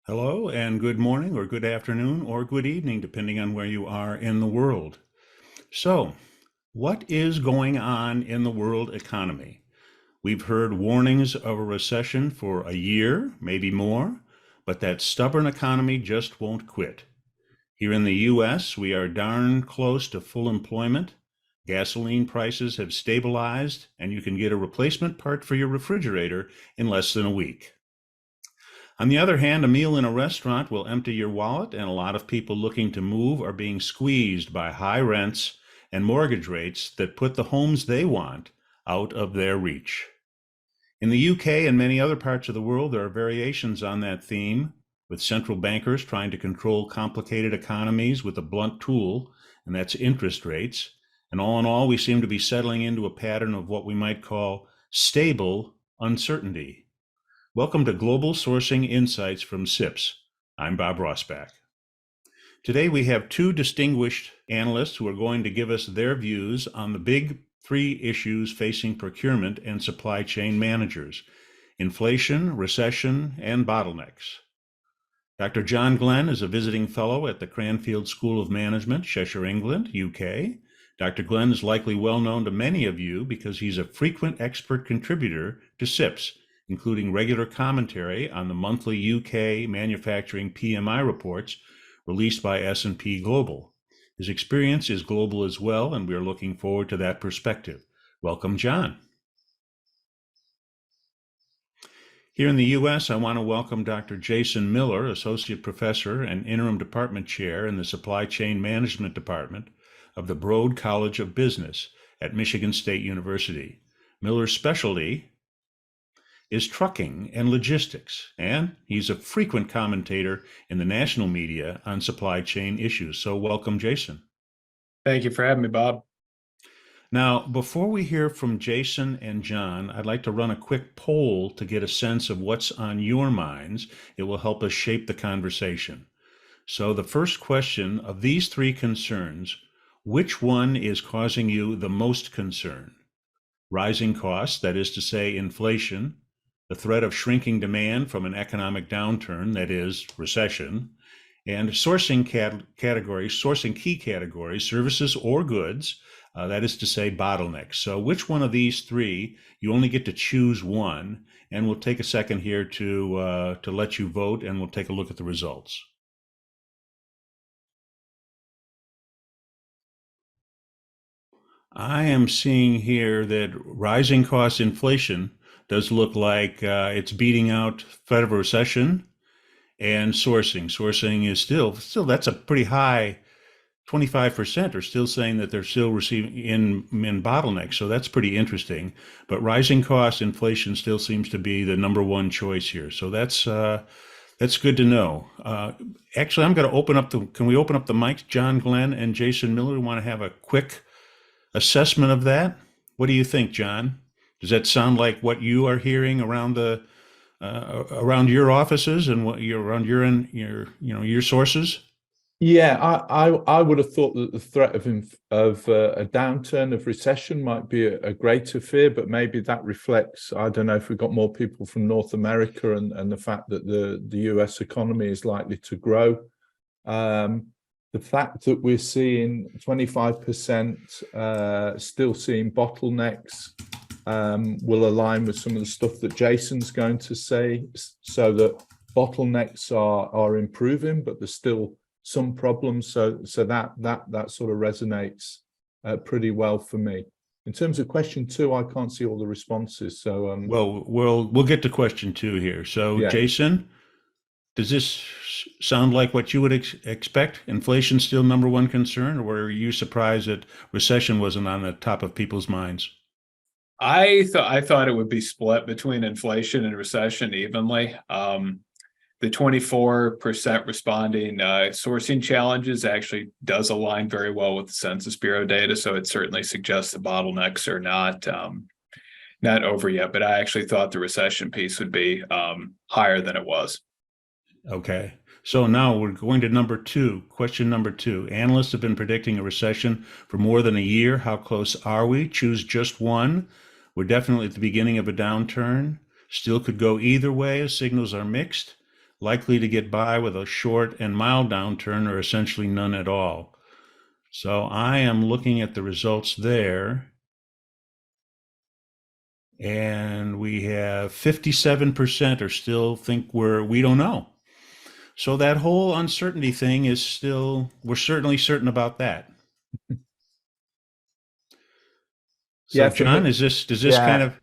Hello and good morning or good afternoon or good evening, depending on where you are in the world. So, what is going on in the world economy? We've heard warnings of a recession for a year, maybe more, but that stubborn economy just won't quit. Here in the US, we are darn close to full employment. Gasoline prices have stabilized, and you can get a replacement part for your refrigerator in less than a week. On the other hand, a meal in a restaurant will empty your wallet, and a lot of people looking to move are being squeezed by high rents and mortgage rates that put the homes they want out of their reach. In the UK and many other parts of the world, there are variations on that theme, with central bankers trying to control complicated economies with a blunt tool, and that's interest rates. And all in all, we seem to be settling into a pattern of what we might call stable uncertainty. Welcome to Global Sourcing Insights from CIPS. I'm Bob Rossback. Today we have two distinguished analysts who are going to give us their views on the big three issues facing procurement and supply chain managers: inflation, recession, and bottlenecks. Dr. John Glen is a visiting fellow at the Cranfield School of Management, Cheshire, England, UK. Dr. Glen is likely well known to many of you because he's a frequent expert contributor to CIPS, including regular commentary on the monthly UK manufacturing PMI reports released by S&P Global. His experience is global as well, and we are looking forward to that perspective. Welcome, John. Here in the U.S., I want to welcome Dr. Jason Miller, Associate Professor and Interim Department Chair in the Supply Chain Management Department of the Broad College of Business at Michigan State University. Miller's specialty is trucking and logistics, and he's a frequent commentator in the national media on supply chain issues. So welcome, Jason. Thank you for having me, Bob. Now, before we hear from Jason and John, I'd like to run a quick poll to get a sense of what's on your minds. It will help us shape the conversation. So the first question of these three concerns, which one is causing you the most concern? Rising costs, that is to say, inflation, the threat of shrinking demand from an economic downturn, that is, recession, and sourcing key categories, services or goods, that is to say, bottlenecks. So which one of these three? You only get to choose one, and we'll take a second here to let you vote, and we'll take a look at the results. I am seeing here that rising cost inflation does look like it's beating out threat of recession and sourcing. Sourcing is still that's a pretty high 25% are still saying that they're still receiving in bottlenecks. So that's pretty interesting. But rising cost inflation still seems to be the number one choice here. So that's good to know. Actually, I'm going to can we open up the mics? John Glen and Jason Miller, we want to have a quick assessment of that. What do you think, John? Does that sound like what you are hearing around around your offices and what you're around your sources? Yeah, I would have thought that the threat of a downturn of recession might be a greater fear, but maybe that reflects, I don't know, if we've got more people from North America and the fact that the US economy is likely to grow. The fact that we're seeing 25% still seeing bottlenecks will align with some of the stuff that Jason's going to say, so that bottlenecks are improving, but there's still some problems. So that sort of resonates pretty well for me. In terms of question two, I can't see all the responses. So well, we'll get to question two here. So yeah. Jason, does this sound like what you would expect? Inflation still number one concern, or were you surprised that recession wasn't on the top of people's minds? I thought it would be split between inflation and recession evenly. The 24% responding sourcing challenges actually does align very well with the Census Bureau data, so it certainly suggests the bottlenecks are not over yet. But I actually thought the recession piece would be higher than it was. Okay. So now we're going to number two, question number two. Analysts have been predicting a recession for more than a year. How close are we? Choose just one. We're definitely at the beginning of a downturn. Still could go either way as signals are mixed. likely to get by with a short and mild downturn or essentially none at all. So I am looking at the results there. And we have 57% are still think we don't know. So that whole uncertainty thing is still, we're certainly certain about that. So Yeah, for John, me, does this kind yeah, of,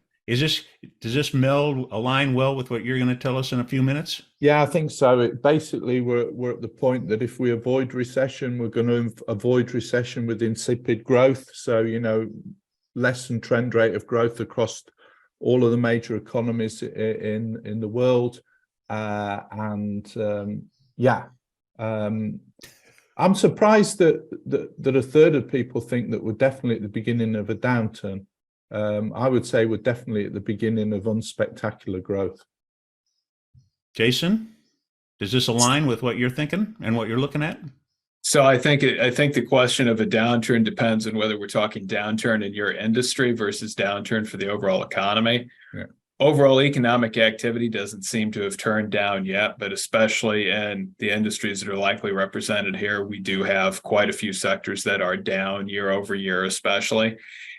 does this align well with what you're going to tell us in a few minutes? yeah, I think so. Basically, we're at the point that if we avoid recession, we're going to avoid recession with insipid growth. So, less than trend rate of growth across all of the major economies in the world. I'm surprised that a third of people think that we're definitely at the beginning of a downturn. I would say we're definitely at the beginning of unspectacular growth. Jason, does this align with what you're thinking and what you're looking at? So I think the question of a downturn depends on whether we're talking downturn in your industry versus downturn for the overall economy. Yeah. Overall economic activity doesn't seem to have turned down yet, but especially in the industries that are likely represented here, we do have quite a few sectors that are down year over year, especially.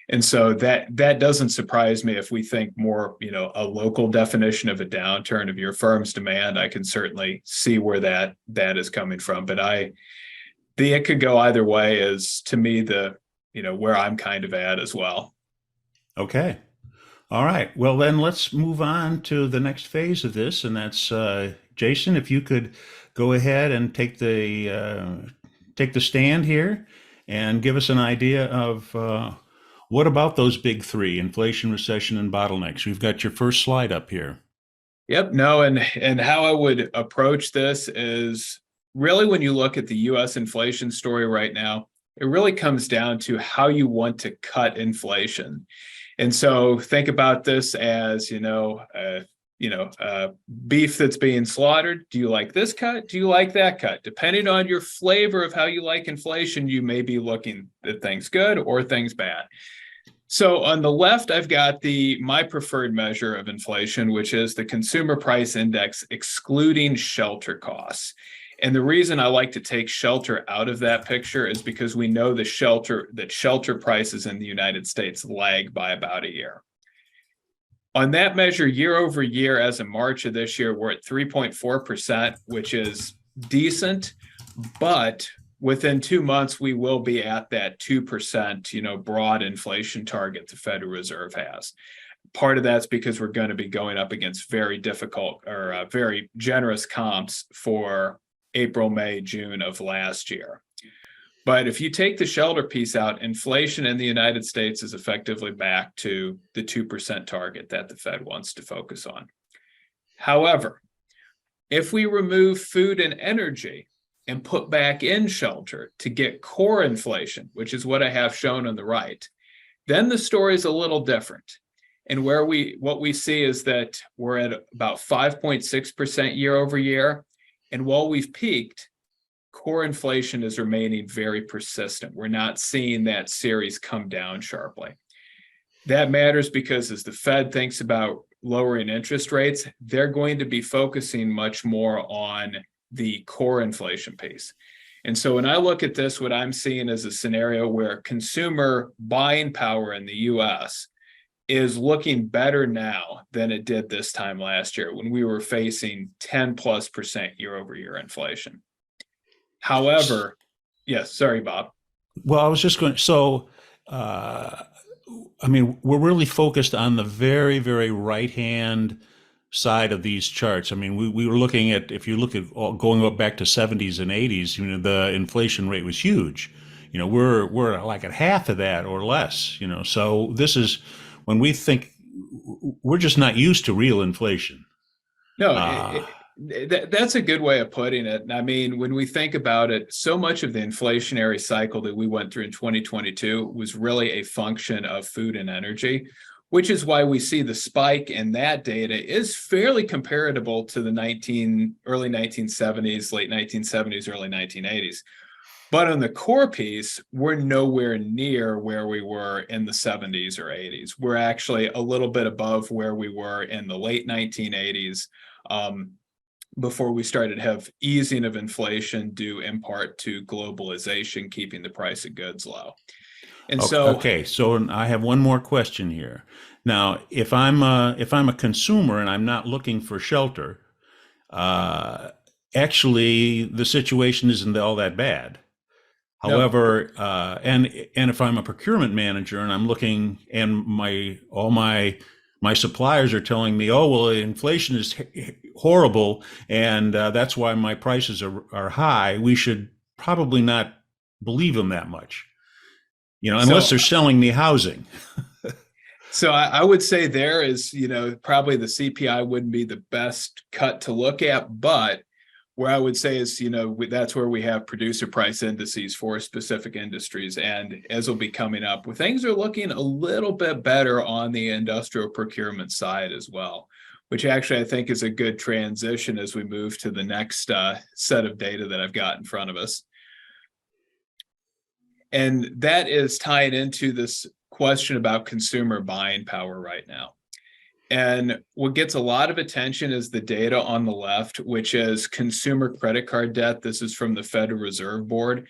And so that doesn't surprise me if we think more, a local definition of a downturn of your firm's demand. I can certainly see where that is coming from, but it could go either way is to me where I'm kind of at as well. Okay. All right. Well, then let's move on to the next phase of this, and that's Jason. If you could go ahead and take the stand here and give us an idea of what about those big three: inflation, recession, and bottlenecks. We've got your first slide up here. Yep. No, and how I would approach this is really when you look at the U.S. inflation story right now, it really comes down to how you want to cut inflation. And so think about this as, beef that's being slaughtered. Do you like this cut? Do you like that cut? Depending on your flavor of how you like inflation, you may be looking at things good or things bad. So on the left, I've got my preferred measure of inflation, which is the consumer price index excluding shelter costs. And the reason I like to take shelter out of that picture is because we know that shelter prices in the United States lag by about a year. On that measure, year over year, as of March of this year, we're at 3.4%, which is decent, but within 2 months, we will be at that 2%, broad inflation target the Federal Reserve has. Part of that's because we're going to be going up against very difficult or very generous comps for April, May, June of last year. But if you take the shelter piece out, inflation in the United States is effectively back to the 2% target that the Fed wants to focus on. However, if we remove food and energy and put back in shelter to get core inflation, which is what I have shown on the right, then the story is a little different. And what we see is that we're at about 5.6% year over year. And while we've peaked, core inflation is remaining very persistent. We're not seeing that series come down sharply. That matters because as the Fed thinks about lowering interest rates, they're going to be focusing much more on the core inflation piece. And so when I look at this, what I'm seeing is a scenario where consumer buying power in the US is looking better now than it did this time last year when we were facing 10+% year over year inflation. However, yes, sorry, Bob. Well, I was just going, so, we're really focused on the very, very right-hand side of these charts. We were looking at, if you look at going up back to 70s and 80s, the inflation rate was huge. We're like at half of that or less, so this is, when we think, we're just not used to real inflation. No, that's a good way of putting it. When we think about it, so much of the inflationary cycle that we went through in 2022 was really a function of food and energy, which is why we see the spike in that data is fairly comparable to the early 1970s, late 1970s, early 1980s. But on the core piece, we're nowhere near where we were in the 70s or 80s. We're actually a little bit above where we were in the late 1980s. before we started to have easing of inflation due in part to globalization, keeping the price of goods low. And Okay, so I have one more question here. Now, if I'm a consumer and I'm not looking for shelter, actually the situation isn't all that bad. no, However, and if I'm a procurement manager and I'm looking, and all my suppliers are telling me, oh well, inflation is horrible, and that's why my prices are high, we should probably not believe them that much, unless so they're selling me housing. So I would say there is, probably the CPI wouldn't be the best cut to look at, but where I would say is, that's where we have producer price indices for specific industries. And as will be coming up, things are looking a little bit better on the industrial procurement side as well, which actually I think is a good transition as we move to the next set of data that I've got in front of us. And that is tied into this question about consumer buying power right now. And what gets a lot of attention is the data on the left, which is consumer credit card debt. This is from the Federal Reserve Board.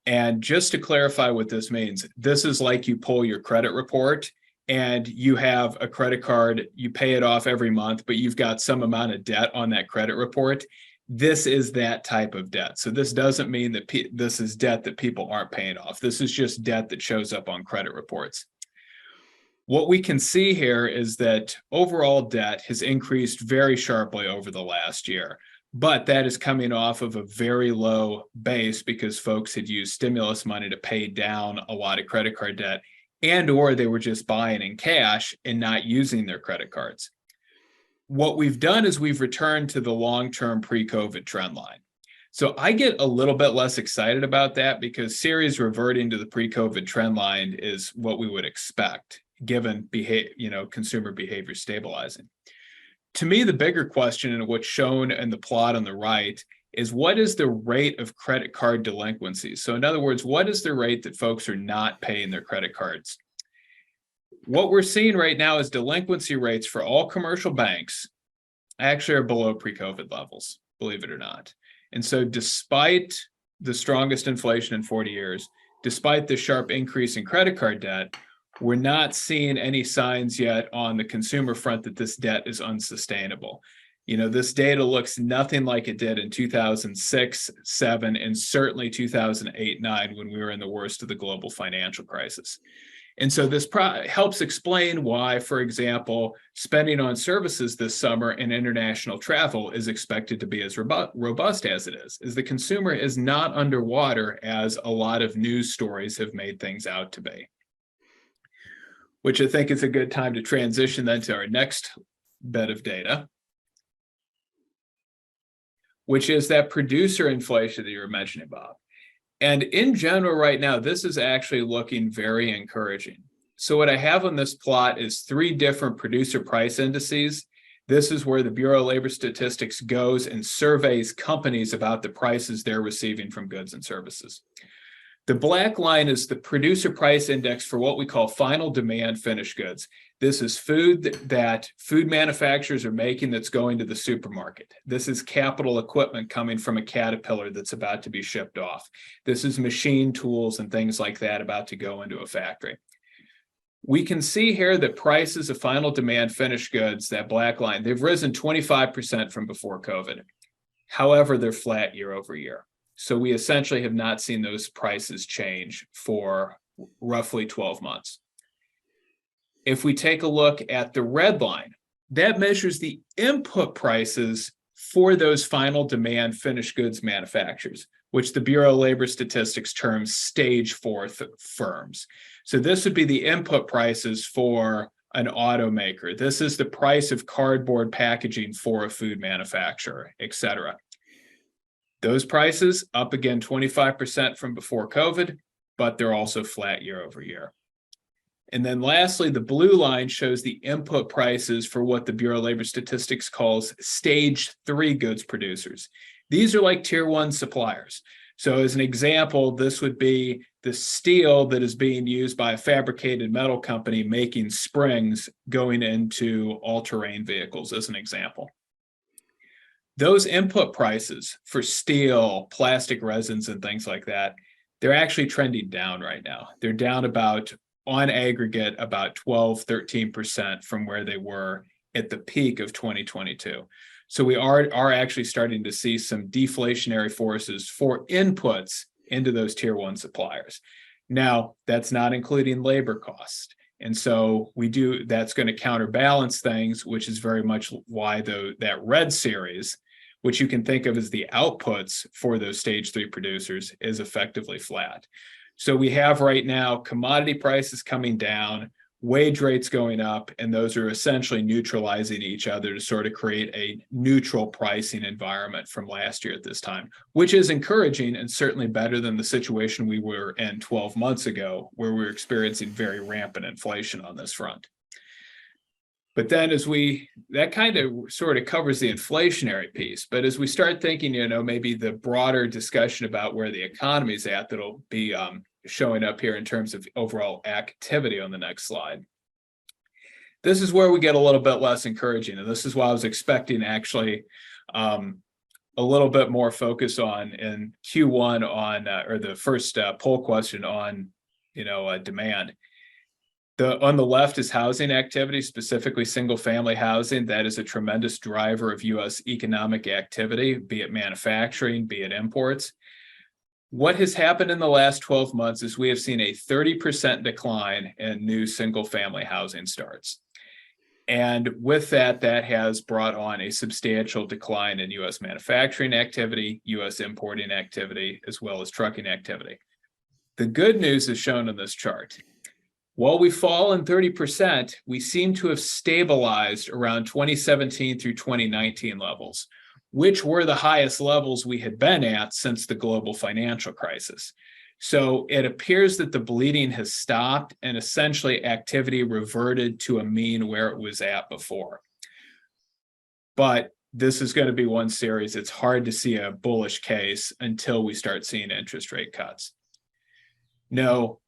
And just to clarify what this means, this is like you pull your credit report and you have a credit card, you pay it off every month, but you've got some amount of debt on that credit report. This is that type of debt. So this doesn't mean that this is debt that people aren't paying off. This is just debt that shows up on credit reports. What we can see here is that overall debt has increased very sharply over the last year, but that is coming off of a very low base because folks had used stimulus money to pay down a lot of credit card debt, and or they were just buying in cash and not using their credit cards. What we've done is we've returned to the long-term pre-COVID trend line. So I get a little bit less excited about that because series reverting to the pre-COVID trend line is what we would expect given consumer behavior stabilizing. To me, the bigger question and what's shown in the plot on the right is what is the rate of credit card delinquencies? So in other words, what is the rate that folks are not paying their credit cards? What we're seeing right now is delinquency rates for all commercial banks actually are below pre-COVID levels, believe it or not. And so despite the strongest inflation in 40 years, despite the sharp increase in credit card debt, we're not seeing any signs yet on the consumer front that this debt is unsustainable. This data looks nothing like it did in 2006, 7, and certainly 2008, 9, when we were in the worst of the global financial crisis. And so this helps explain why, for example, spending on services this summer and international travel is expected to be as robust as it is the consumer is not underwater as a lot of news stories have made things out to be. Which I think is a good time to transition then to our next bit of data, which is that producer inflation that you were mentioning, Bob. And in general, right now, this is actually looking very encouraging. So what I have on this plot is 3 different producer price indices. This is where the Bureau of Labor Statistics goes and surveys companies about the prices they're receiving from goods and services. The black line is the producer price index for what we call final demand finished goods. This is food that food manufacturers are making that's going to the supermarket. This is capital equipment coming from a Caterpillar that's about to be shipped off. This is machine tools and things like that about to go into a factory. We can see here that prices of final demand finished goods, that black line, they've risen 25% from before COVID. However, they're flat year over year. So we essentially have not seen those prices change for roughly 12 months. If we take a look at the red line, that measures the input prices for those final demand finished goods manufacturers, which the Bureau of Labor Statistics terms stage 4 firms. So this would be the input prices for an automaker. This is the price of cardboard packaging for a food manufacturer, et cetera. Those prices up again 25% from before COVID, but they're also flat year over year. And then lastly, the blue line shows the input prices for what the Bureau of Labor Statistics calls stage 3 goods producers. These are like tier 1 suppliers. So as an example, this would be the steel that is being used by a fabricated metal company making springs going into all-terrain vehicles as an example. those input prices for steel, plastic resins, and things like that, they're actually trending down right now. They're down about, on aggregate, about 12-13% from where they were at the peak of 2022. So we are actually starting to see some deflationary forces for inputs into those tier one suppliers. Now, that's not including labor cost. And so that's going to counterbalance things, which is very much why that red series, which you can think of as the outputs for those stage 3 producers, is effectively flat. So we have right now commodity prices coming down, wage rates going up, and those are essentially neutralizing each other to sort of create a neutral pricing environment from last year at this time, which is encouraging and certainly better than the situation we were in 12 months ago, where we were experiencing very rampant inflation on this front. But then that kind of sort of covers the inflationary piece. But as we start thinking, maybe the broader discussion about where the economy's at, that'll be showing up here in terms of overall activity on the next slide. This is where we get a little bit less encouraging. And this is why I was expecting actually a little bit more focus on in Q1 on, or the first poll question on, demand. On the left is housing activity, specifically single family housing. That is a tremendous driver of US economic activity, be it manufacturing, be it imports. What has happened in the last 12 months is we have seen a 30% decline in new single family housing starts. And with that has brought on a substantial decline in US manufacturing activity, US importing activity, as well as trucking activity. The good news is shown in this chart. While we fall in 30%, we seem to have stabilized around 2017 through 2019 levels, which were the highest levels we had been at since the global financial crisis. So it appears that the bleeding has stopped and essentially activity reverted to a mean where it was at before. But this is going to be one series. It's hard to see a bullish case until we start seeing interest rate cuts. No,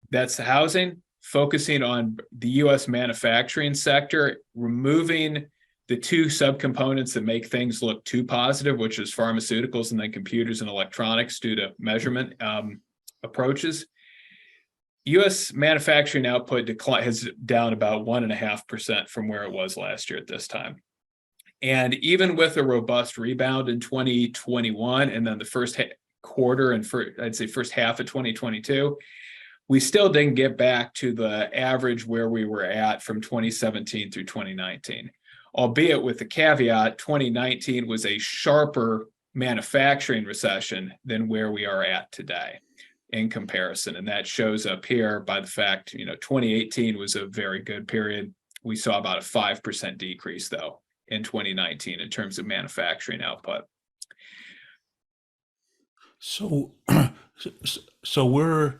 that's the housing. Focusing on the US manufacturing sector, removing the two subcomponents that make things look too positive, which is pharmaceuticals and then computers and electronics due to measurement approaches. US manufacturing output has down about 1.5% from where it was last year at this time. And even with a robust rebound in 2021 and then the first quarter and I'd say first half of 2022, we still didn't get back to the average where we were at from 2017 through 2019, albeit with the caveat 2019 was a sharper manufacturing recession than where we are at today in comparison. And that shows up here by the fact, 2018 was a very good period. We saw about a 5% decrease though in 2019 in terms of manufacturing output. So we're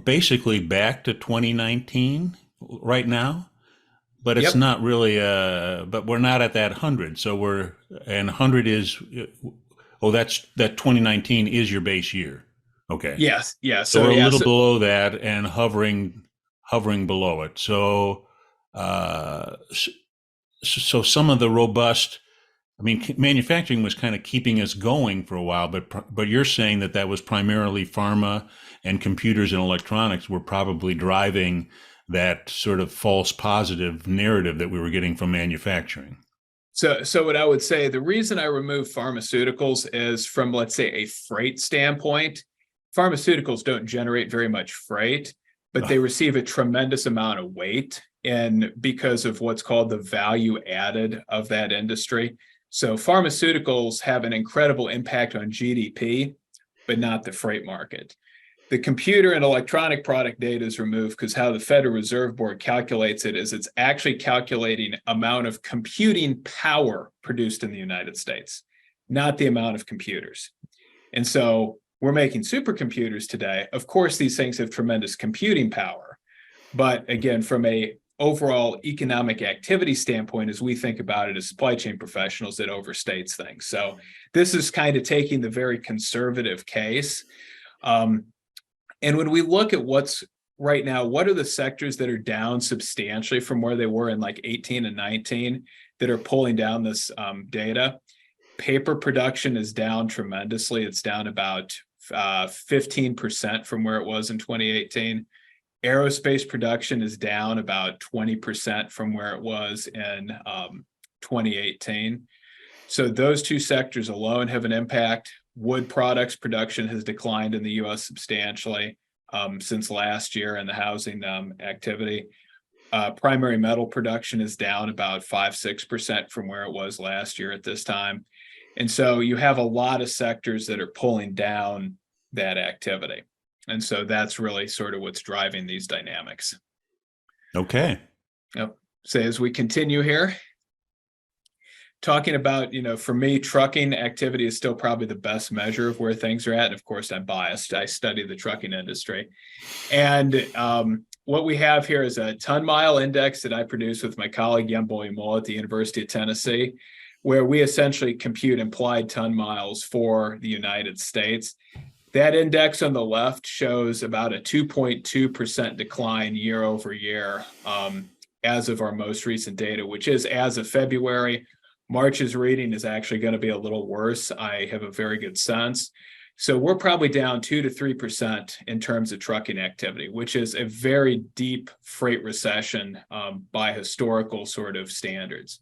basically back to 2019 right now, but it's not really, but we're not at that 100. So 100 is, that 2019 is your base year. Okay. Yes. Yeah. So we're a little below that and hovering below it. So some of the robust, manufacturing was kind of keeping us going for a while, but you're saying that was primarily pharma and computers and electronics were probably driving that sort of false positive narrative that we were getting from manufacturing. So what I would say, the reason I remove pharmaceuticals is from, let's say, a freight standpoint. Pharmaceuticals don't generate very much freight, but they receive a tremendous amount of weight and because of what's called the value added of that industry. So pharmaceuticals have an incredible impact on GDP, but not the freight market. The computer and electronic product data is removed because how the Federal Reserve Board calculates it is it's actually calculating amount of computing power produced in the United States, not the amount of computers. And so we're making supercomputers today. Of course, these things have tremendous computing power. But again, from a overall economic activity standpoint, as we think about it as supply chain professionals, it overstates things. So this is kind of taking the very conservative case. And when we look at what's right now, what are the sectors that are down substantially from where they were in like 18 and 19 that are pulling down this data? Paper production is down tremendously. It's down about 15% from where it was in 2018. Aerospace production is down about 20% from where it was in 2018. So those two sectors alone have an impact. Wood products production has declined in the U.S. substantially since last year, and the housing activity. Primary metal production is down about 5-6% from where it was last year at this time. And so you have a lot of sectors that are pulling down that activity. And so that's really sort of what's driving these dynamics. Okay. Yep. So as we continue here, talking about, for me, trucking activity is still probably the best measure of where things are at. And of course, I'm biased. I study the trucking industry. And what we have here is a ton-mile index that I produce with my colleague Yembo Imo at the University of Tennessee, where we essentially compute implied ton miles for the United States. That index on the left shows about a 2.2% decline year over year as of our most recent data, which is as of February. March's reading is actually going to be a little worse. I have a very good sense. So we're probably down 2 to 3% in terms of trucking activity, which is a very deep freight recession by historical sort of standards.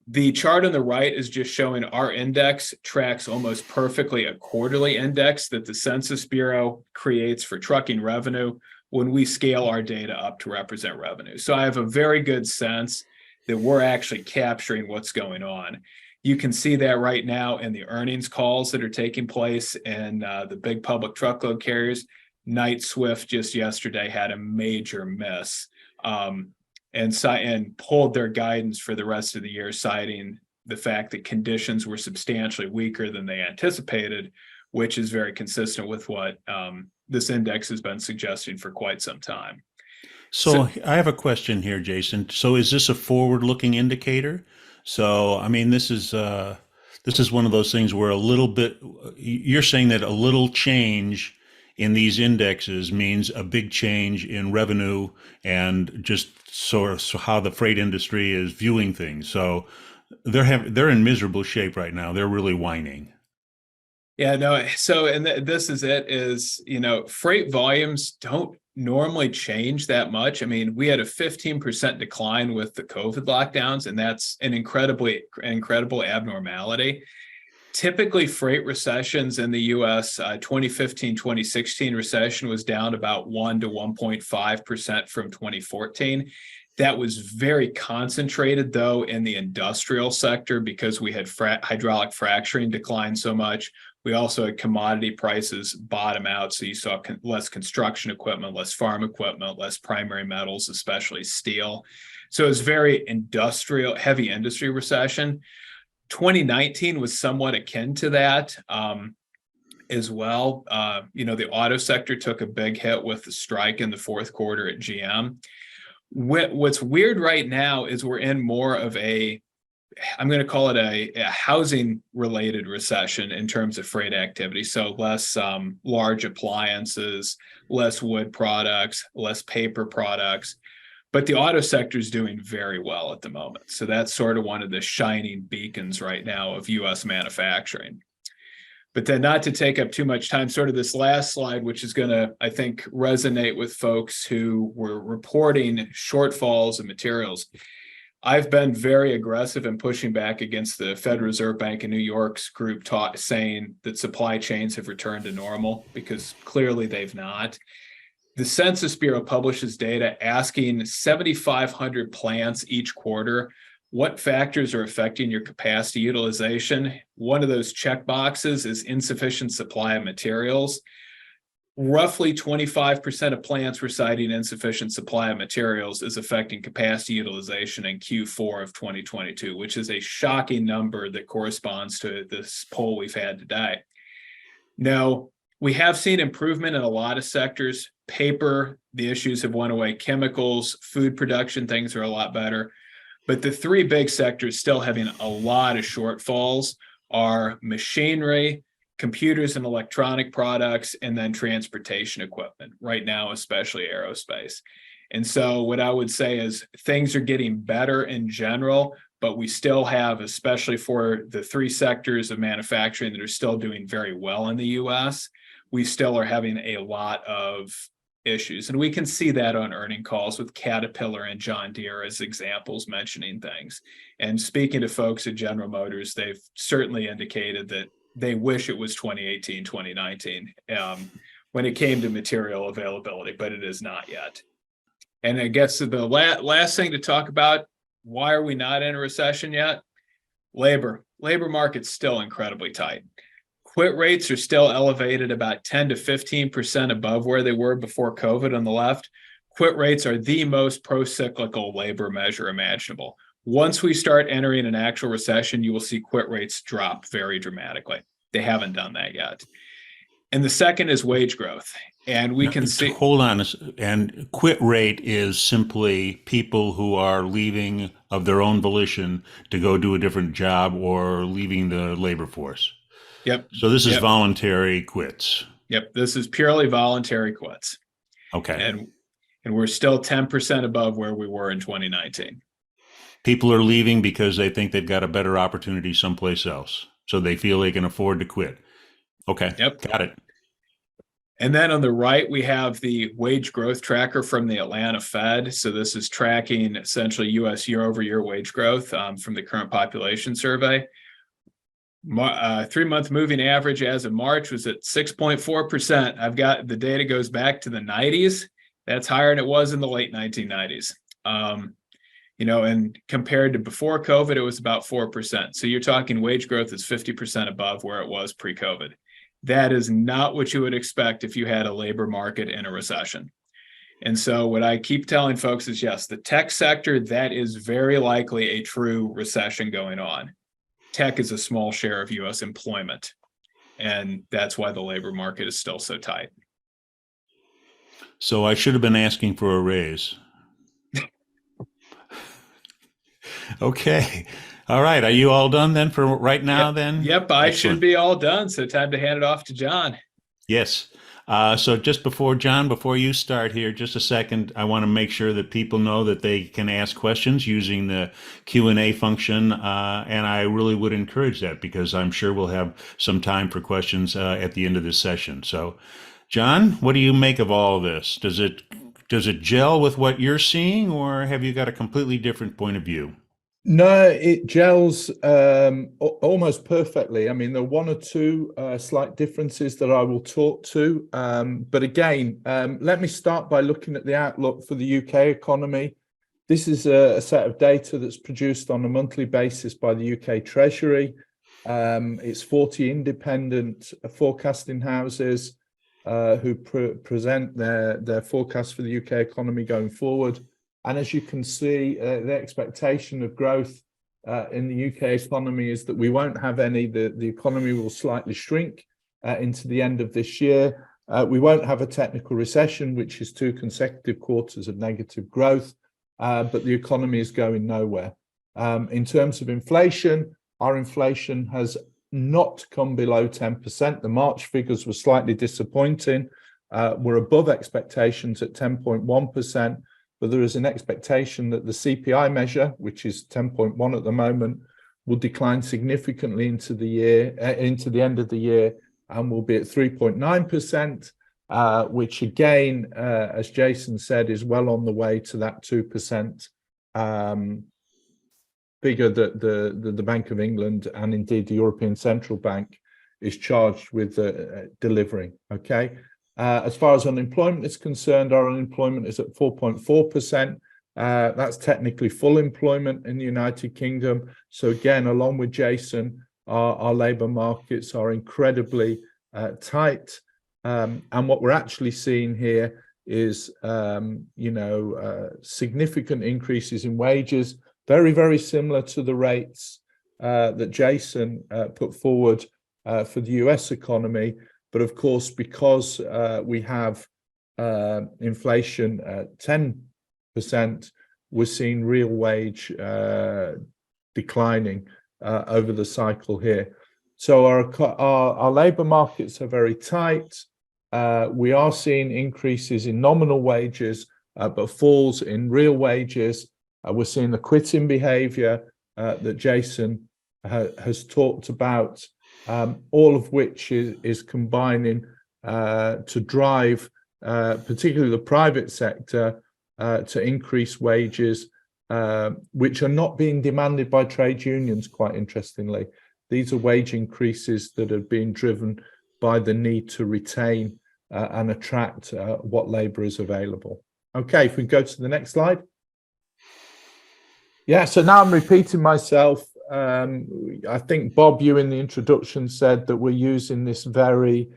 The chart on the right is just showing our index tracks almost perfectly a quarterly index that the Census Bureau creates for trucking revenue when we scale our data up to represent revenue. So I have a very good sense that we're actually capturing what's going on. You can see that right now in the earnings calls that are taking place in the big public truckload carriers. Knight-Swift just yesterday had a major miss. And pulled their guidance for the rest of the year, citing the fact that conditions were substantially weaker than they anticipated, which is very consistent with what this index has been suggesting for quite some time. So I have a question here, Jason. So is this a forward-looking indicator? So, I mean, this is one of those things where you're saying that a little change in these indexes means a big change in revenue and just so how the freight industry is viewing things. So they're in miserable shape right now. They're really whining. Yeah, no. So, and this is it, is, freight volumes don't normally change that much. I mean, we had a 15% decline with the COVID lockdowns, and that's an incredible abnormality. Typically, freight recessions in the U.S., 2015, 2016 recession was down about 1 to 1.5% from 2014. That was very concentrated, though, in the industrial sector because we had hydraulic fracturing decline so much. We also had commodity prices bottom out. So you saw less construction equipment, less farm equipment, less primary metals, especially steel. So it was very industrial, heavy industry recession. 2019 was somewhat akin to that as well. The auto sector took a big hit with the strike in the fourth quarter at GM. What's weird right now is we're in more of I'm going to call it a housing related recession in terms of freight activity. So less large appliances, less wood products, less paper products. But the auto sector is doing very well at the moment. So that's sort of one of the shining beacons right now of U.S. manufacturing. But then, not to take up too much time, sort of this last slide, which is going to, I think, resonate with folks who were reporting shortfalls in materials. I've been very aggressive in pushing back against the Federal Reserve Bank of New York's group saying that supply chains have returned to normal, because clearly they've not. The Census Bureau publishes data asking 7,500 plants each quarter what factors are affecting your capacity utilization. One of those check boxes is insufficient supply of materials. Roughly 25% of plants were citing insufficient supply of materials is affecting capacity utilization in Q4 of 2022, which is a shocking number that corresponds to this poll we've had today. Now, we have seen improvement in a lot of sectors. Paper, the issues have went away. Chemicals, food production, things are a lot better. But the three big sectors still having a lot of shortfalls are machinery, computers and electronic products, and then transportation equipment, right now, especially aerospace. And so what I would say is things are getting better in general, but we still have, especially for the three sectors of manufacturing that are still doing very well in the US, we still are having a lot of issues. And we can see that on earning calls with Caterpillar and John Deere as examples mentioning things. And speaking to folks at General Motors, they've certainly indicated that they wish it was 2018, 2019 when it came to material availability, but it is not yet. And I guess the last thing to talk about, why are we not in a recession yet? Labor market's still incredibly tight. Quit rates are still elevated about 10 to 15% above where they were before COVID on the left. Quit rates are the most pro-cyclical labor measure imaginable. Once we start entering an actual recession, you will see quit rates drop very dramatically. They haven't done that yet. And the second is wage growth. And we can see. Hold on. And quit rate is simply people who are leaving of their own volition to go do a different job or leaving the labor force. Yep. So this is voluntary quits. Yep. This is purely voluntary quits. Okay. And we're still 10% above where we were in 2019. People are leaving because they think they've got a better opportunity someplace else. So they feel they can afford to quit. Okay. Yep. Got it. And then on the right, we have the wage growth tracker from the Atlanta Fed. So this is tracking essentially U.S. year-over-year wage growth from the current population survey. 3-month moving average as of March was at 6.4%. I've got the data goes back to the 90s. That's higher than it was in the late 1990s. And compared to before COVID, it was about 4%. So you're talking wage growth is 50% above where it was pre-COVID. That is not what you would expect if you had a labor market in a recession. And so what I keep telling folks is, yes, the tech sector, that is very likely a true recession going on. Tech is a small share of U.S. employment, and that's why the labor market is still so tight. So I should have been asking for a raise. Okay. All right. Are you all done then for right now then? Yep. I should be all done. So time to hand it off to John. Yes. So just before you start here, just a second, I want to make sure that people know that they can ask questions using the Q&A function. And I really would encourage that because I'm sure we'll have some time for questions at the end of this session. So John, what do you make of all of this? Does it gel with what you're seeing, or have you got a completely different point of view? No, it gels almost perfectly. I mean, there are one or two slight differences that I will talk to. But again, let me start by looking at the outlook for the UK economy. This is a set of data that's produced on a monthly basis by the UK Treasury. It's 40 independent forecasting houses who present their forecast for the UK economy going forward. And as you can see, the expectation of growth in the UK economy is that we won't have any. The economy will slightly shrink into the end of this year. We won't have a technical recession, which is 2 consecutive quarters of negative growth, but the economy is going nowhere. In terms of inflation, our inflation has not come below 10%. The March figures were slightly disappointing. We're above expectations at 10.1%. But there is an expectation that the CPI measure, which is 10.1 at the moment, will decline significantly into the end of the year, and will be at 3.9%, which again, as Jason said, is well on the way to that 2% figure that the Bank of England and indeed the European Central Bank is charged with delivering. Okay. As far as unemployment is concerned, our unemployment is at 4.4%. That's technically full employment in the United Kingdom. So again, along with Jason, our labour markets are incredibly tight. And what we're actually seeing here is, significant increases in wages, very, very similar to the rates that Jason put forward for the US economy. But of course, because we have inflation at 10%, we're seeing real wage declining over the cycle here. So our labour markets are very tight. We are seeing increases in nominal wages, but falls in real wages. We're seeing the quitting behaviour that Jason has talked about, all of which is combining to drive particularly the private sector to increase wages, which are not being demanded by trade unions, quite interestingly. These are wage increases that are being driven by the need to retain and attract what labour is available. Okay, if we go to the next slide. Yeah, so now I'm repeating myself. I think, Bob, you in the introduction said that we're using this very,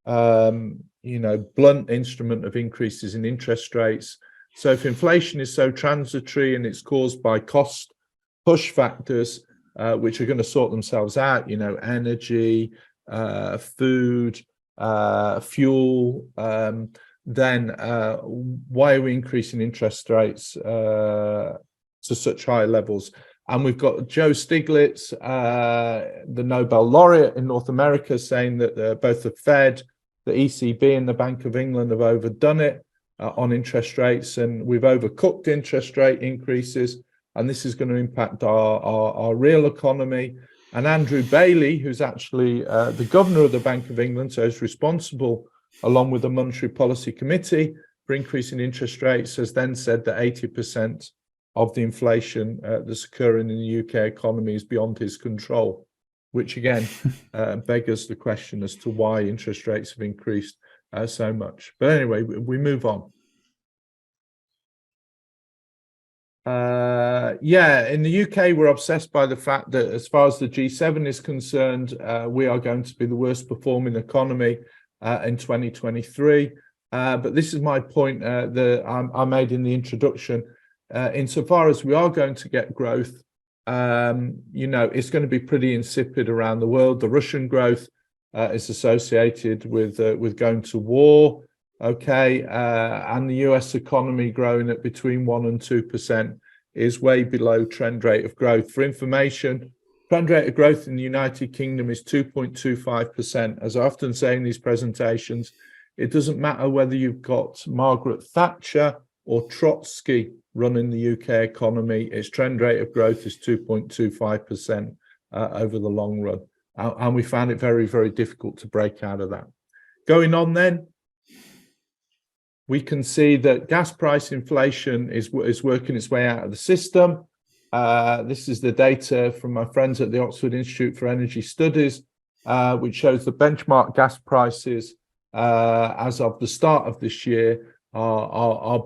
blunt instrument of increases in interest rates. So if inflation is so transitory and it's caused by cost push factors, which are going to sort themselves out, energy, food, fuel, then why are we increasing interest rates to such high levels? And we've got Joe Stiglitz, the Nobel laureate in North America, saying that both the Fed, the ECB, and the Bank of England have overdone it on interest rates, and we've overcooked interest rate increases, and this is going to impact our real economy. And Andrew Bailey, who's actually the governor of the Bank of England, so is responsible, along with the Monetary Policy Committee, for increasing interest rates, has then said that 80% of the inflation that's occurring in the UK economy is beyond his control, which again beggars the question as to why interest rates have increased so much. But anyway, we move on. In the UK, we're obsessed by the fact that as far as the G7 is concerned, we are going to be the worst performing economy in 2023. But this is my point that I made in the introduction. Insofar as we are going to get growth, it's going to be pretty insipid around the world. The Russian growth is associated with going to war. Okay, and the US economy growing at between 1% and 2% is way below trend rate of growth. For information, trend rate of growth in the United Kingdom is 2.25%. As I often say in these presentations, it doesn't matter whether you've got Margaret Thatcher or Trotsky running the UK economy, its trend rate of growth is 2.25% over the long run. And we found it very, very difficult to break out of that. Going on then, we can see that gas price inflation is working its way out of the system. This is the data from my friends at the Oxford Institute for Energy Studies, which shows the benchmark gas prices as of the start of this year are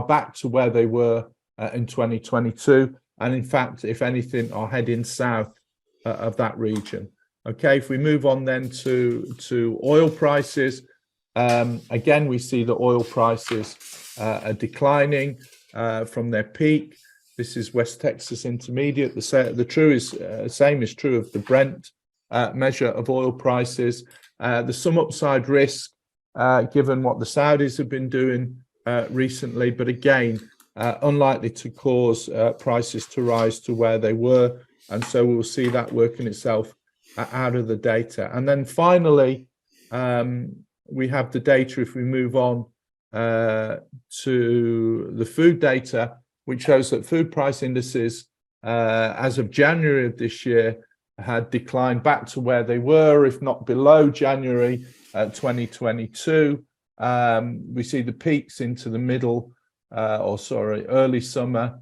back to where they were in 2022. And in fact, if anything, are heading south of that region. Okay, if we move on then to oil prices, again, we see that oil prices are declining from their peak. This is West Texas Intermediate. The same is true of the Brent measure of oil prices. There's some upside risk given what the Saudis have been doing recently, but again, unlikely to cause prices to rise to where they were. And so we'll see that working itself out of the data. And then finally, we have the data, if we move on to the food data, which shows that food price indices as of January of this year had declined back to where they were, if not below January 2022. We see the peaks into the early summer,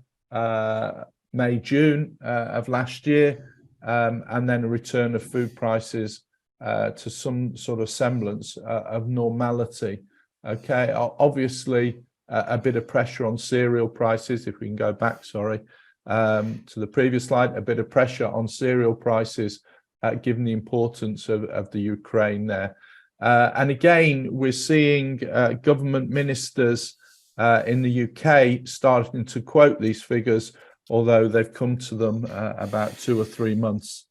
May, June of last year, and then a return of food prices to some sort of semblance of normality. Okay, obviously a bit of pressure on cereal prices. If we can go back, to the previous slide, a bit of pressure on cereal prices given the importance of the Ukraine there. And again, we're seeing government ministers in the UK starting to quote these figures, although they've come to them about 2 or 3 months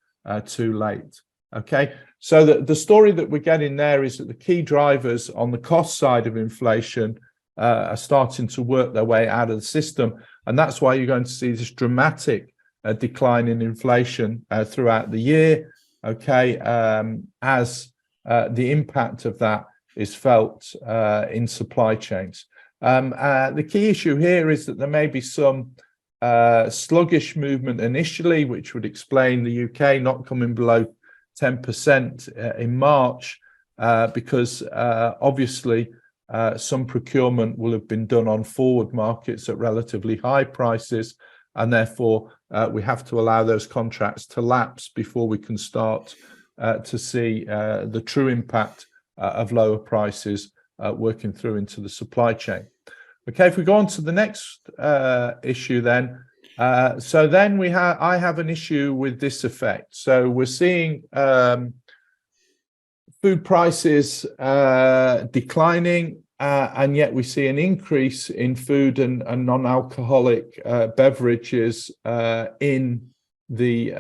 too late. Okay, so the story that we're getting there is that the key drivers on the cost side of inflation are starting to work their way out of the system. And that's why you're going to see this dramatic decline in inflation throughout the year, okay, as the impact of that is felt in supply chains. The key issue here is that there may be some sluggish movement initially, which would explain the UK not coming below 10% in March, because obviously some procurement will have been done on forward markets at relatively high prices, and therefore we have to allow those contracts to lapse before we can start to see the true impact of lower prices working through into the supply chain. Okay, if we go on to the next issue then, so then I have an issue with this effect. So we're seeing food prices declining, and yet we see an increase in food and non-alcoholic beverages in the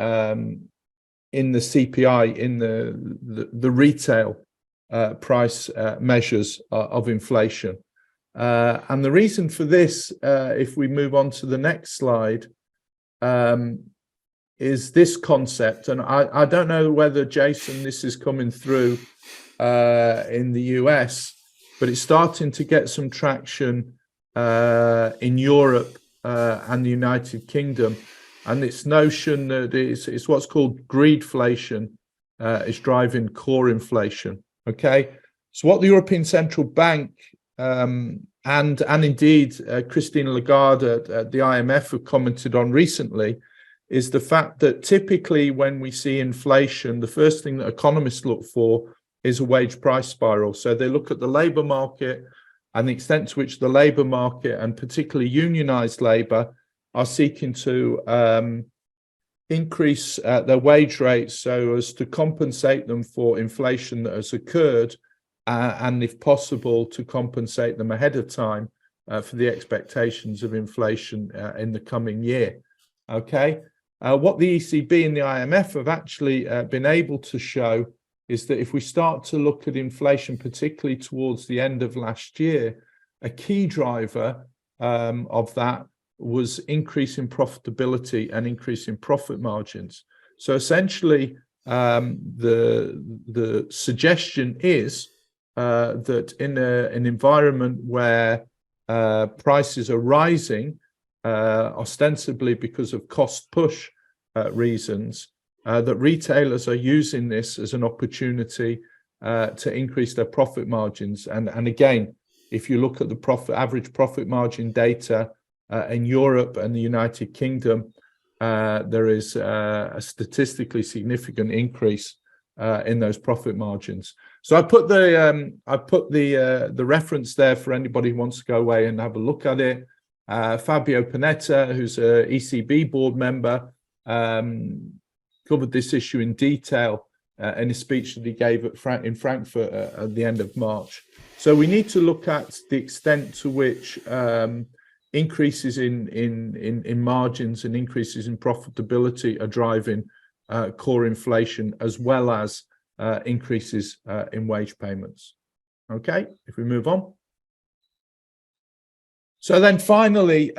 CPI, in the retail price measures of inflation. And the reason for this, if we move on to the next slide, is this concept. And I don't know whether, Jason, this is coming through in the US, but it's starting to get some traction in Europe and the United Kingdom. And this notion that it's what's called greedflation is driving core inflation. Okay, so what the European Central Bank and indeed Christine Lagarde at the IMF have commented on recently is the fact that typically when we see inflation, the first thing that economists look for is a wage price spiral. So they look at the labor market and the extent to which the labor market, and particularly unionized labor, are seeking to increase their wage rates so as to compensate them for inflation that has occurred, and if possible to compensate them ahead of time for the expectations of inflation in the coming year. Okay, what the ECB and the IMF have actually been able to show is that if we start to look at inflation, particularly towards the end of last year, a key driver of that was increase in profitability and increase in profit margins. So essentially, the suggestion is that in an environment where prices are rising, ostensibly because of cost push reasons, that retailers are using this as an opportunity to increase their profit margins. And again, if you look at the average profit margin data in Europe and the United Kingdom, there is a statistically significant increase in those profit margins. So I put the reference there for anybody who wants to go away and have a look at it. Fabio Panetta, who's a ECB board member, covered this issue in detail in a speech that he gave in Frankfurt at the end of March. So we need to look at the extent to which increases in margins and increases in profitability are driving core inflation, as well as increases in wage payments. Okay, if we move on. So then finally,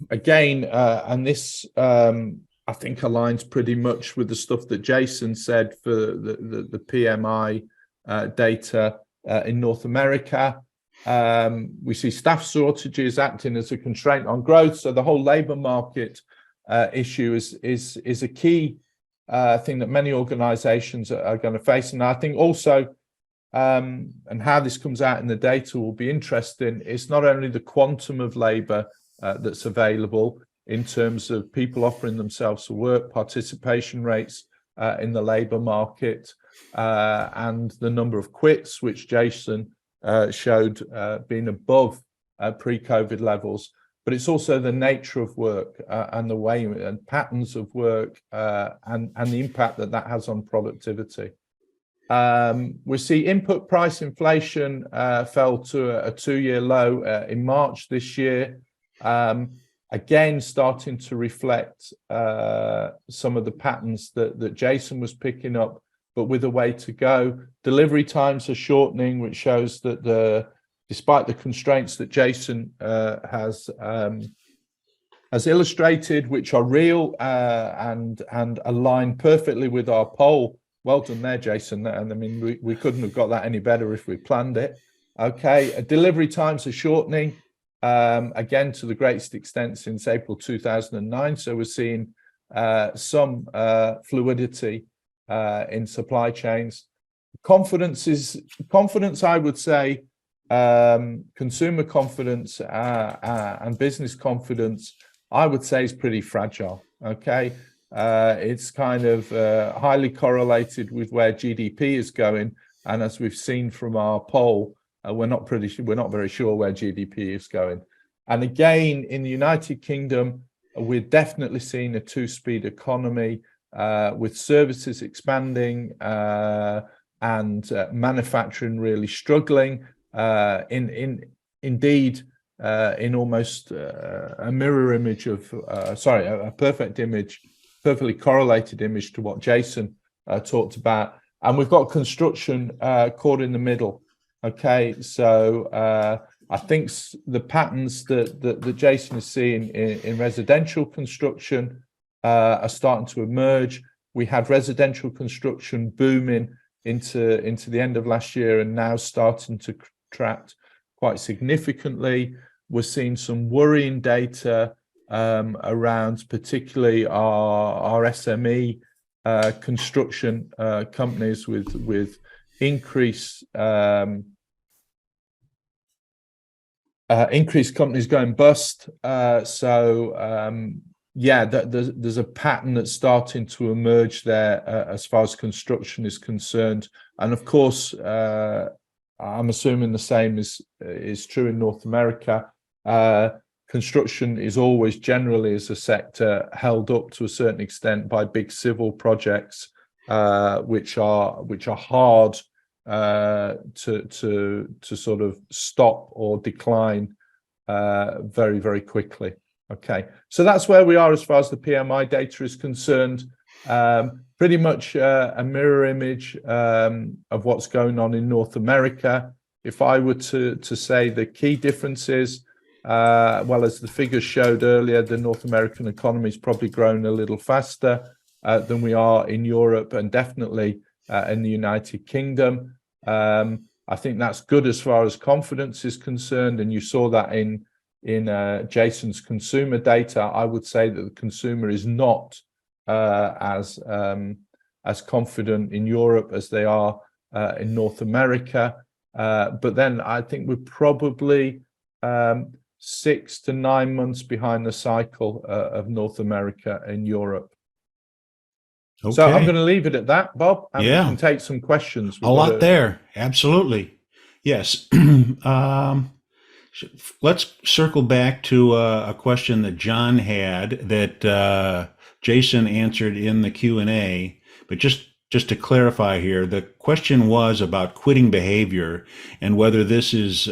again, and this I think aligns pretty much with the stuff that Jason said for the PMI data in North America. We see staff shortages acting as a constraint on growth. So the whole labor market issue is a key thing that many organizations are going to face. And I think also, and how this comes out in the data will be interesting, it's not only the quantum of labor that's available in terms of people offering themselves for work, participation rates in the labor market, and the number of quits, which Jason showed being above pre-COVID levels, but it's also the nature of work and the way and patterns of work and the impact that has on productivity. We see input price inflation fell to a two-year low in March this year, again starting to reflect some of the patterns that Jason was picking up, but with a way to go. Delivery times are shortening, which shows that despite the constraints that Jason has as illustrated, which are real and align perfectly with our poll. Well done there, Jason. And I mean, we couldn't have got that any better if we planned it. Okay, delivery times are shortening, again, to the greatest extent since April 2009. So we're seeing some fluidity in supply chains. Confidence, I would say, consumer confidence and business confidence, I would say, is pretty fragile. Okay, it's kind of highly correlated with where GDP is going, and as we've seen from our poll, we're not very sure where GDP is going. And again, in the United Kingdom, we're definitely seeing a two-speed economy with services expanding and manufacturing really struggling. Indeed, in almost a mirror image of, a perfect image, perfectly correlated image to what Jason talked about. And we've got construction caught in the middle. Okay, so I think the patterns that Jason is seeing in residential construction are starting to emerge. We had residential construction booming into the end of last year and now starting to contract quite significantly. We're seeing some worrying data around particularly our SME construction companies with increased companies going bust. Yeah, there's a pattern that's starting to emerge there as far as construction is concerned. And of course, I'm assuming the same is true in North America. Construction is always generally as a sector held up to a certain extent by big civil projects, which are hard to sort of stop or decline very, very quickly. Okay, so that's where we are as far as the PMI data is concerned. Pretty much a mirror image of what's going on in North America. If I were to say the key differences, well, as the figures showed earlier, the North American economy is probably grown a little faster than we are in Europe and definitely in the United Kingdom. I think that's good as far as confidence is concerned, and you saw that in Jason's consumer data. I would say that the consumer is not as confident in Europe as they are in North America. But then I think we're probably 6 to 9 months behind the cycle of North America and Europe. Okay. So I'm going to leave it at that, Bob, and Yeah. we can take some questions. A lot there. Absolutely. Yes. Let's circle back to a question that John had that Jason answered in the Q&A, but just to clarify here, the question was about quitting behavior and whether this is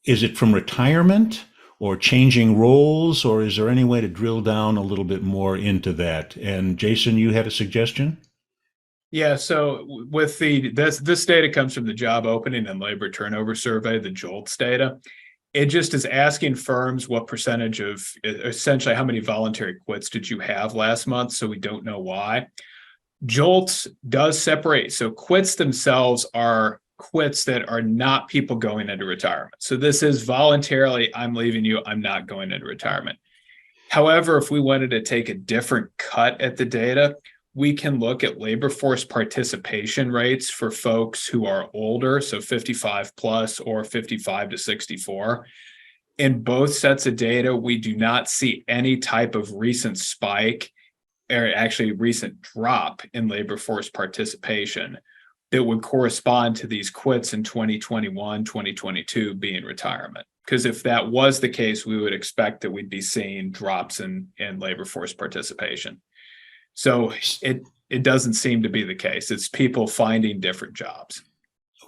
is it from retirement or changing roles, or is there any way to drill down a little bit more into that? And Jason, you had a suggestion? Yeah, so with this data comes from the job opening and labor turnover survey, the JOLTS data. It just is asking firms what percentage of, essentially how many voluntary quits did you have last month, so we don't know why. JOLTS does separate, so quits themselves are quits that are not people going into retirement. So this is voluntarily, I'm leaving you, I'm not going into retirement. However, if we wanted to take a different cut at the data, we can look at labor force participation rates for folks who are older, so 55 plus or 55 to 64. In both sets of data, we do not see any type of recent spike or actually recent drop in labor force participation that would correspond to these quits in 2021, 2022 being retirement. Because if that was the case, we would expect that we'd be seeing drops in labor force participation. So it doesn't seem to be the case. It's people finding different jobs.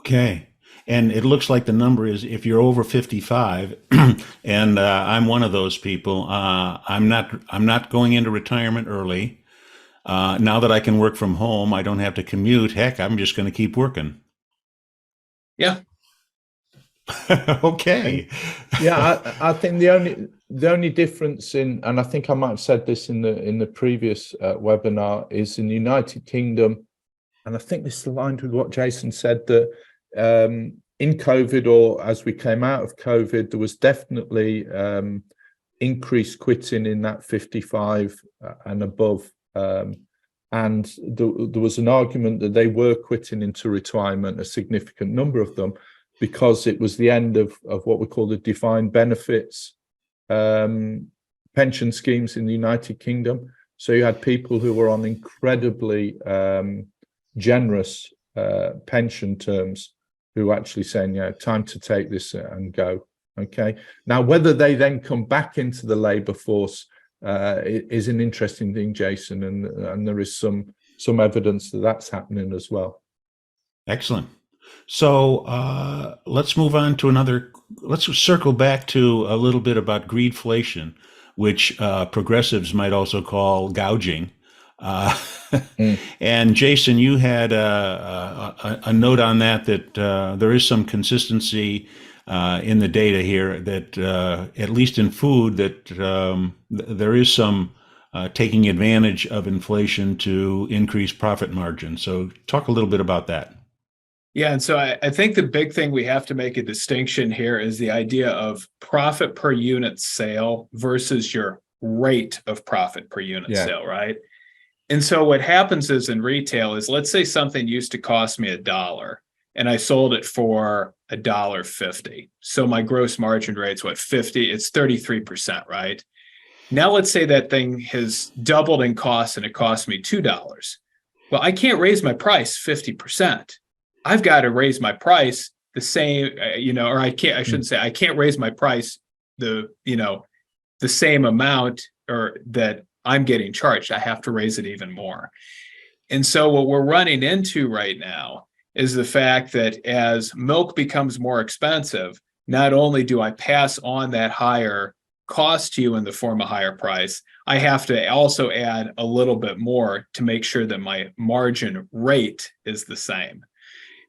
Okay. And it looks like the number is, if you're over 55, and I'm one of those people, I'm not going into retirement early. Now that I can work from home, I don't have to commute. Heck, I'm just going to keep working. Yeah. Okay. Yeah, I think the only difference and I think I might have said this in the previous webinar, is in the United Kingdom, and I think this aligned with what Jason said, that in COVID, or as we came out of COVID, there was definitely increased quitting in that 55 and above. And there was an argument that they were quitting into retirement, a significant number of them, because it was the end of what we call the defined benefits pension schemes in the United Kingdom. So you had people who were on incredibly generous pension terms who were actually saying, yeah, time to take this and go. Okay. Now, whether they then come back into the labour force is an interesting thing, Jason, and there is some evidence that that's happening as well. Excellent. So let's move on to let's circle back to a little bit about greedflation, which progressives might also call gouging. And Jason, you had a note on that there is some consistency in the data here, that at least in food, that there is some taking advantage of inflation to increase profit margin. So talk a little bit about that. Yeah, and so I think the big thing we have to make a distinction here is the idea of profit per unit sale versus your rate of profit per unit sale, right? And so what happens is in retail is, let's say something used to cost me $1 and I sold it for $1.50. So my gross margin rate's what, 50? It's 33%, right? Now let's say that thing has doubled in cost and it cost me $2. Well, I can't raise my price 50%. I've got to raise my price the same, or I shouldn't say I can't raise my price the same amount or that I'm getting charged. I have to raise it even more. And so what we're running into right now is the fact that as milk becomes more expensive, not only do I pass on that higher cost to you in the form of higher price, I have to also add a little bit more to make sure that my margin rate is the same.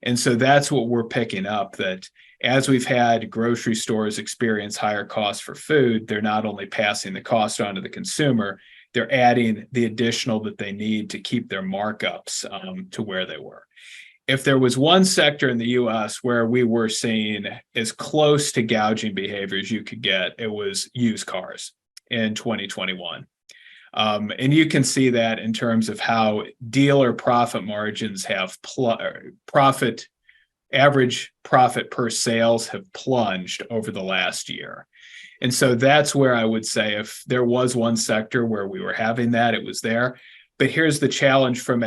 And so that's what we're picking up, that as we've had grocery stores experience higher costs for food, they're not only passing the cost on to the consumer, they're adding the additional that they need to keep their markups to where they were. If there was one sector in the US where we were seeing as close to gouging behavior as you could get, it was used cars in 2021. And you can see that in terms of how dealer profit margins have average profit per sales have plunged over the last year. And so that's where I would say, if there was one sector where we were having that, it was there. But here's the challenge from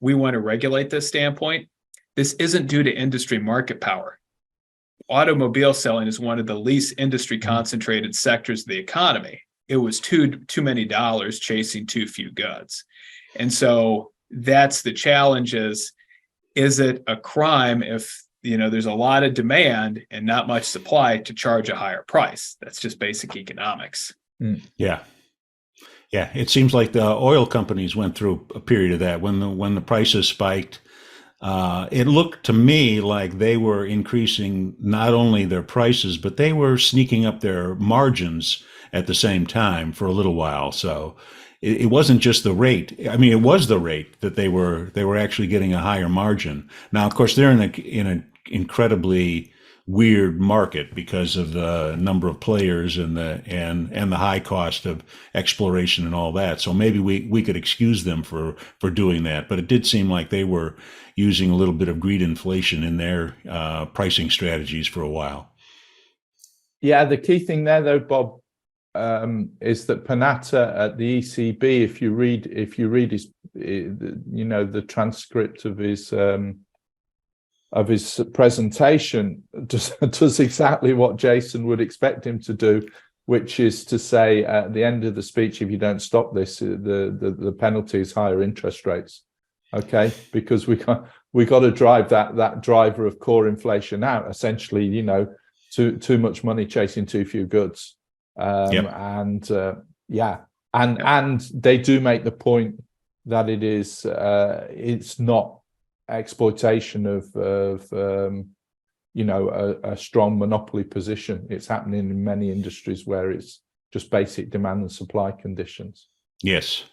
we want to regulate this standpoint. This isn't due to industry market power. Automobile selling is one of the least industry concentrated sectors of the economy. It was too many dollars chasing too few goods. And so that's the challenge, is it a crime if there's a lot of demand and not much supply to charge a higher price? That's just basic economics. Yeah. It seems like the oil companies went through a period of that when the prices spiked. It looked to me like they were increasing not only their prices, but they were sneaking up their margins at the same time for a little while. So it wasn't just the rate. I mean, it was the rate that they were actually getting a higher margin. Now, of course, they're in an incredibly weird market because of the number of players and the high cost of exploration and all that. So maybe we could excuse them for doing that. But it did seem like they were using a little bit of greed inflation in their pricing strategies for a while. Yeah, the key thing there, though, Bob, is that Panatta at the ECB, if you read his, the transcript of his presentation, does exactly what Jason would expect him to do, which is to say at the end of the speech, if you don't stop this, the penalty is higher interest rates. Okay, because we got to drive that driver of core inflation out. Essentially, too much money chasing too few goods. And they do make the point that it's not exploitation of a strong monopoly position. It's happening in many industries where it's just basic demand and supply conditions. Yes.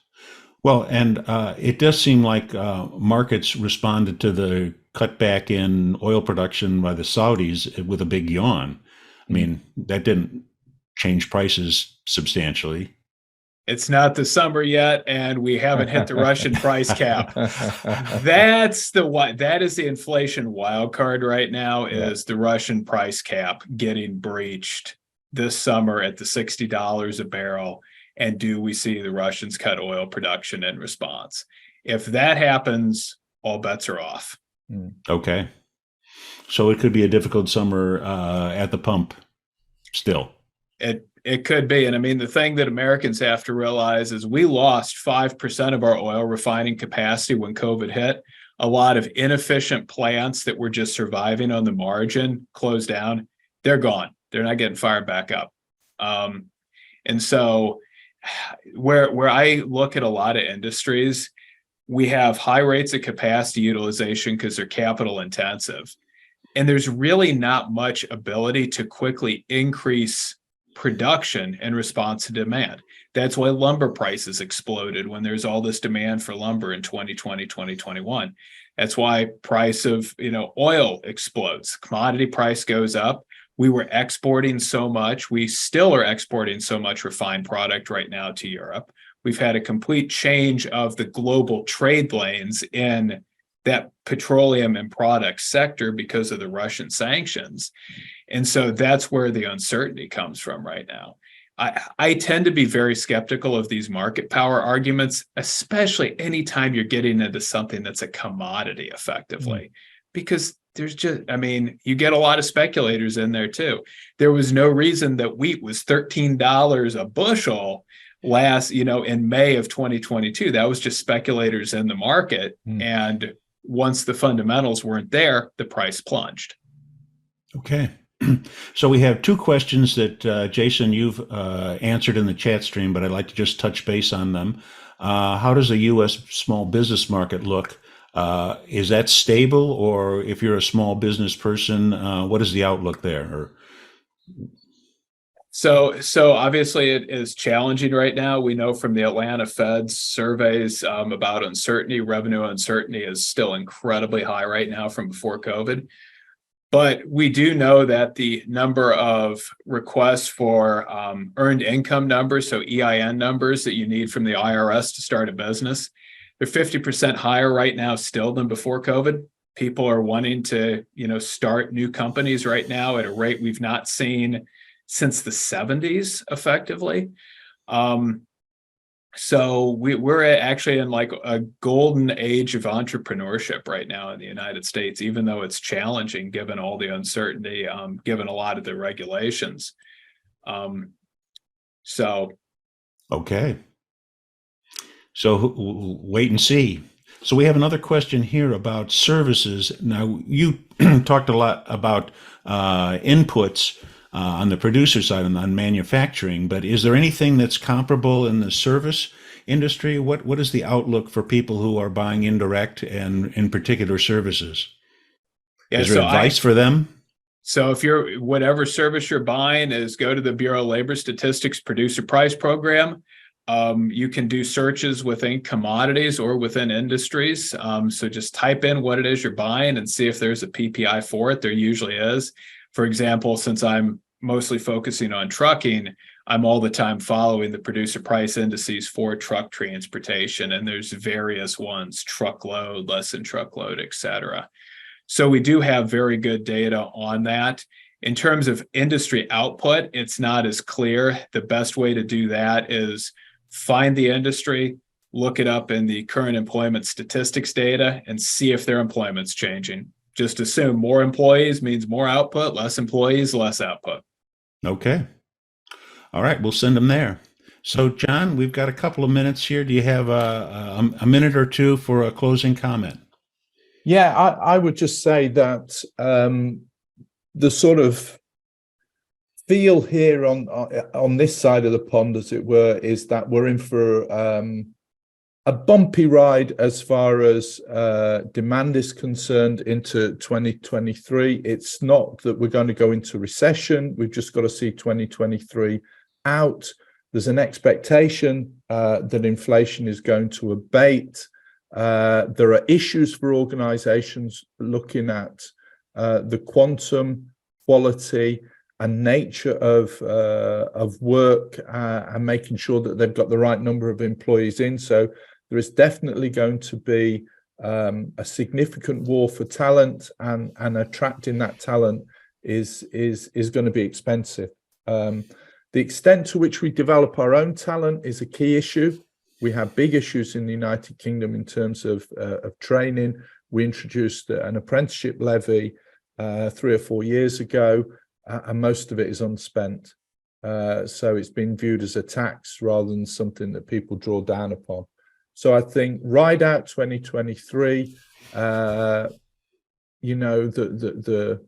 Well, and it does seem like markets responded to the cutback in oil production by the Saudis with a big yawn. I mean, that didn't change prices substantially. It's not the summer yet, and we haven't hit the Russian price cap. That is the inflation wild card right now, is the Russian price cap getting breached this summer at the $60 a barrel. And do we see the Russians cut oil production in response? If that happens, all bets are off. Okay. So it could be a difficult summer at the pump still. It could be. And I mean, the thing that Americans have to realize is we lost 5% of our oil refining capacity when COVID hit. A lot of inefficient plants that were just surviving on the margin closed down. They're gone. They're not getting fired back up. And so where I look at a lot of industries, we have high rates of capacity utilization because they're capital intensive. And there's really not much ability to quickly increase production in response to demand. That's why lumber prices exploded when there's all this demand for lumber in 2020, 2021. That's why price of oil explodes. Commodity price goes up. We were exporting so much. We still are exporting so much refined product right now to Europe. We've had a complete change of the global trade lanes in that petroleum and product sector because of the Russian sanctions. And so that's where the uncertainty comes from right now. I tend to be very skeptical of these market power arguments, especially anytime you're getting into something that's a commodity effectively, because there's just, you get a lot of speculators in there too. There was no reason that wheat was $13 a bushel in May of 2022. That was just speculators in the market. And once the fundamentals weren't there, the price plunged. Okay. So we have two questions that, Jason, you've answered in the chat stream, but I'd like to just touch base on them. How does the U.S. small business market look? Is that stable, or if you're a small business person, what is the outlook there? So obviously it is challenging right now. We know from the Atlanta Fed's surveys about uncertainty, revenue uncertainty is still incredibly high right now from before COVID. But we do know that the number of requests for earned income numbers, so EIN numbers that you need from the IRS to start a business, they're 50% higher right now still than before COVID. People are wanting to, start new companies right now at a rate we've not seen since the 70s, effectively. So we're actually in like a golden age of entrepreneurship right now in the United States, even though it's challenging given all the uncertainty, given a lot of the regulations. Okay. So wait and see. So we have another question here about services. Now, you talked a lot about inputs on the producer side and on manufacturing, but is there anything that's comparable in the service industry? What is the outlook for people who are buying indirect and in particular services? Is there advice for them? So if whatever service you're buying is, go to the Bureau of Labor Statistics Producer Price Program. You can do searches within commodities or within industries. So just type in what it is you're buying and see if there's a PPI for it. There usually is. For example, since I'm mostly focusing on trucking, I'm all the time following the producer price indices for truck transportation, and there's various ones: truckload, less than truckload, et cetera. So we do have very good data on that. In terms of industry output, it's not as clear. The best way to do that is find the industry, look it up in the current employment statistics data, and see if their employment's changing. Just assume more employees means more output, less employees, less output. Okay. All right, we'll send them there. So, John, we've got a couple of minutes here. Do you have a minute or two for a closing comment? Yeah, I would just say that the sort of feel here on this side of the pond, as it were, is that we're in for a bumpy ride as far as demand is concerned into 2023. It's not that we're going to go into recession. We've just got to see 2023 out. There's an expectation that inflation is going to abate. There are issues for organizations looking at the quantum, quality, and nature of work and making sure that they've got the right number of employees in. So there is definitely going to be a significant war for talent, and attracting that talent is going to be expensive. The extent to which we develop our own talent is a key issue. We have big issues in the United Kingdom in terms of training. We introduced an apprenticeship levy 3 or 4 years ago, and most of it is unspent. So it's been viewed as a tax rather than something that people draw down upon. So I think ride out 2023, you know, the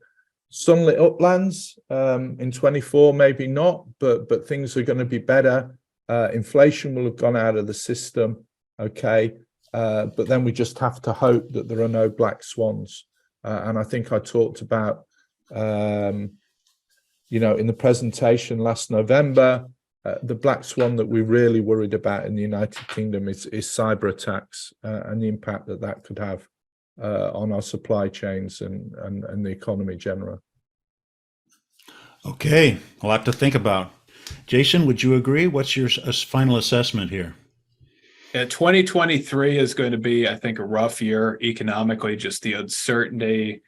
sunlit uplands in 24, maybe not, but things are going to be better. Inflation will have gone out of the system, okay, but then we just have to hope that there are no black swans. And I think I talked about, you know, in the presentation last November, the black swan that we're really worried about in the United Kingdom is cyber attacks and the impact that that could have on our supply chains and the economy generally. Okay, a lot to think about. Jason, would you agree? What's your final assessment here? 2023 is going to be, I think, a rough year economically, just the uncertainty.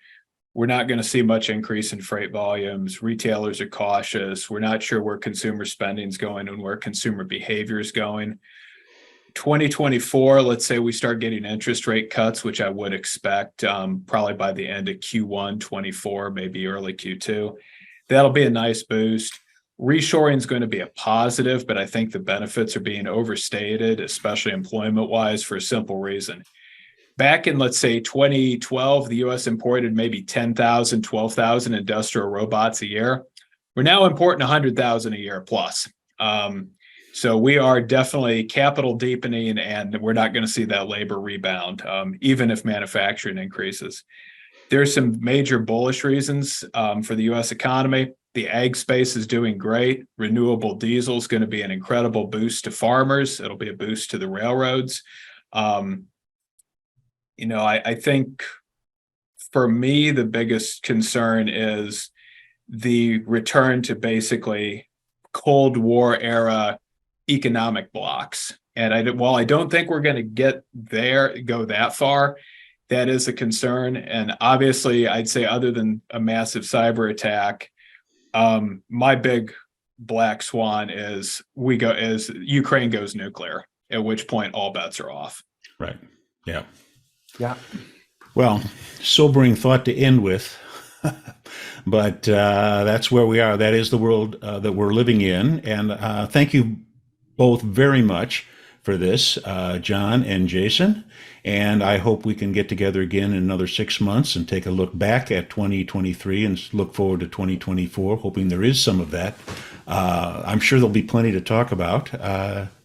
We're not going to see much increase in freight volumes. Retailers are cautious. We're not sure where consumer spending is going and where consumer behavior is going. 2024, let's say we start getting interest rate cuts, which I would expect probably by the end of Q1 24, maybe early Q2. That'll be a nice boost. Reshoring is going to be a positive, but I think the benefits are being overstated, especially employment-wise, for a simple reason. Back in, let's say, 2012, the U.S. imported maybe 10,000, 12,000 industrial robots a year. We're now importing 100,000 a year plus. So we are definitely capital deepening, and we're not going to see that labor rebound, even if manufacturing increases. There's some major bullish reasons for the U.S. economy. The ag space is doing great. Renewable diesel is going to be an incredible boost to farmers. It'll be a boost to the railroads. You know, I think for me, the biggest concern is the return to basically Cold War era economic blocks. And while I don't think we're going to go that far, that is a concern. And obviously, I'd say other than a massive cyber attack, my big black swan is Ukraine goes nuclear, at which point all bets are off. Right. Yeah. Yeah. Well, sobering thought to end with, but that's where we are. That is the world that we're living in. And thank you both very much for this, John and Jason. And I hope we can get together again in another 6 months and take a look back at 2023 and look forward to 2024, hoping there is some of that. I'm sure there'll be plenty to talk about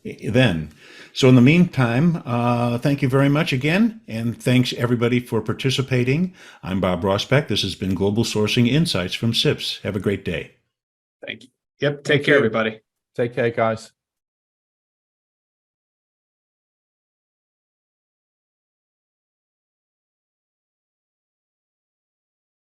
then. So in the meantime, thank you very much again, and thanks everybody for participating. I'm Bob Rosbeck. This has been Global Sourcing Insights from CIPS. Have a great day. Thank you. Yep. Take care, everybody. Take care, guys.